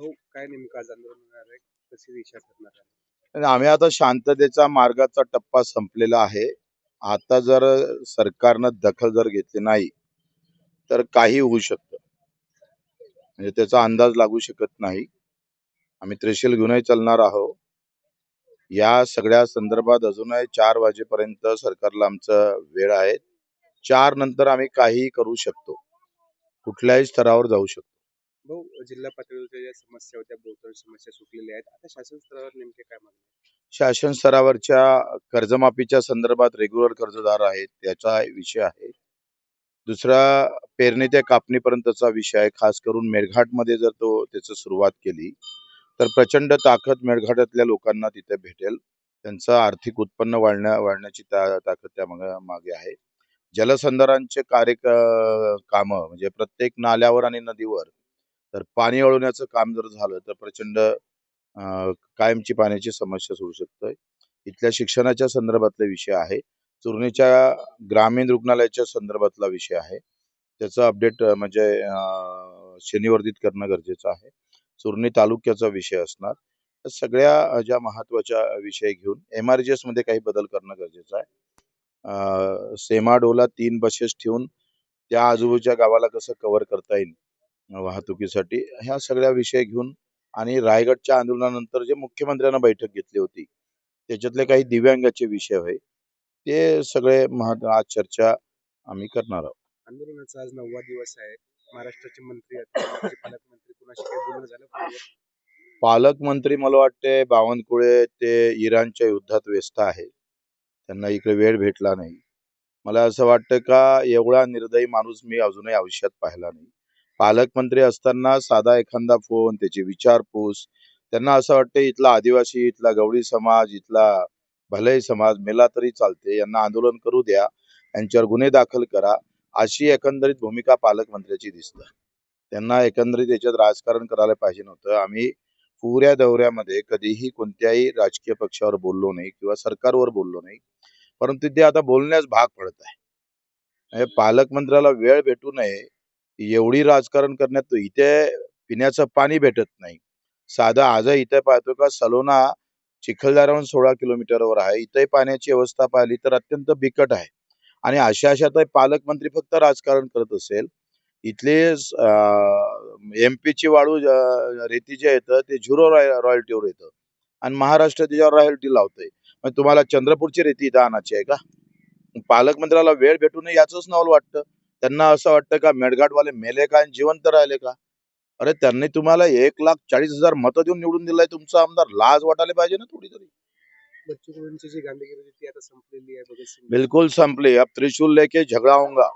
हो, काय नेमकं आज आंदोलन होणार आहे? कशी दिशा ठरणार आहे? आणि आम्ही आता शांततेचा मार्गाचा टप्पा संपलेला आहे. आता जर सरकारनं दखल जर घेतली नाही तर काही होऊ शकतं. म्हणजे त्याचा अंदाज लागू शकत नाही. आम्ही त्रिशूल घेऊनही चालणार आहोत. या सगळ्या संदर्भात अजूनही 4 वाजेपर्यंत सरकारला आमचं वेळ आहे. 4 नंतर आम्ही काहीही करू शकतो. कुठल्याही स्तरावर जाऊ शकतो. भाऊ, जिल्हा पातळीवरच्या ज्या समस्या होत्या, बहुतांश समस्या सुटलेल्या आहेत. आता शासन स्तरावर नेमके काय मागणी आहे? शासन स्तरावरच्या कर्जमाफीच्या संदर्भात रेग्युलर कर्जदार आहेत त्याचा विषय आहे. दुसरा पेरणी ते कापणीपर्यंतचा विषय आहे. खास करून मेळघाटमध्ये जर त्याची सुरुवात केली तर प्रचंड ताकद मेळघाटातल्या लोकांना तिथे भेटेल. त्यांचं आर्थिक उत्पन्न वाढण्याची ताकद त्या मागे आहे. जलसंधारणचे कामं म्हणजे प्रत्येक नाल्यावर आणि नदीवर तर पाणी वळवण्याचं काम जर झालं तर प्रचंड कायमची पाण्याची समस्या सोडू शकतोय. इथल्या शिक्षणाच्या संदर्भातला विषय आहे. चुरणीच्या ग्रामीण रुग्णालयाच्या संदर्भातला विषय आहे. त्याचं अपडेट म्हणजे शनिवर्धित करणं गरजेचं आहे. चुरणी तालुक्याचा विषय असणार. तर सगळ्या ज्या महत्वाच्या विषय घेऊन MRGS मध्ये काही बदल करणं गरजेचं आहे. सेमाडोला 3 बसेस ठेवून त्या आजूबाजूच्या गावाला कसं कव्हर करता येईल वाहतुकीसाठी, ह्या सगळ्या विषय घेऊन आणि रायगडच्या आंदोलनानंतर जे मुख्यमंत्र्यांना बैठक घेतली होती त्याच्यातले काही दिव्यांगाचे विषय होते ते सगळे आज चर्चा आम्ही करणार आहोत. आंदोलनाचा आज 9वा दिवस आहे. महाराष्ट्राचे मंत्री अथवा राज्याचे पालकमंत्री कुणाशी काही बोलणं झालं फोनवर? पालकमंत्री मला वाटते बावनकुळे ते इराणच्या युद्धात व्यस्त आहे. त्यांना इकडे वेळ भेटला नाही. मला असं वाटतं का एवढा निर्दयी माणूस मी अजूनही आयुष्यात पाहिला नाही. पालकमंत्री असताना साधा एखादा फोन, त्याची विचारपूस, त्यांना असं वाटतं इथला आदिवासी, इथला गवळी समाज, इथला भलई समाज मेला तरी चालते, यांना आंदोलन करू द्या, यांच्यावर गुन्हे दाखल करा, अशी एकंदरीत भूमिका पालकमंत्र्याची दिसते. त्यांना एकंदरीत याच्यात राजकारण करायला पाहिजे नव्हतं. आम्ही पुऱ्या दौऱ्यामध्ये कधीही कोणत्याही राजकीय पक्षावर बोललो नाही किंवा सरकारवर बोललो नाही, परंतु ते आता बोलण्यास भाग पडत आहे. पालकमंत्र्याला वेळ भेटू नये एवढी राजकारण करण्यात इथे पिण्याचं पाणी भेटत नाही. साधा आज इथे पाहतो का सलोना चिखलदऱ्याहून 16 किलोमीटरवर आहे. इथे पाण्याची अवस्था पाहिली तर अत्यंत बिकट आहे. आणि अशा पालकमंत्री फक्त राजकारण करत असेल, इथले MP ची वाळू रेती जे येतं ते झिरो रॉयल्टीवर येतं आणि महाराष्ट्र त्याच्यावर रॉयल्टी लावतोय. मग तुम्हाला चंद्रपूरची रेती इथं आणायची आहे का? पालकमंत्र्याला वेळ भेटू नये याचंच नवल वाटतं. त्यांना असं वाटतं का मेळघाटवाले मेले का जिवंत राहिले का? अरे त्यांनी तुम्हाला 1,40,000 मतं देऊन निवडून दिलाय तुमचा आमदार. लाज वाटायला पाहिजे ना थोडी तरी. बच्चू कडूंची जी गांधीगिरी होती ती आता संपलेली आहे. भगतसिंग बिल्कुल संपली. अब त्रिशूल लेके झगड़ा होगा.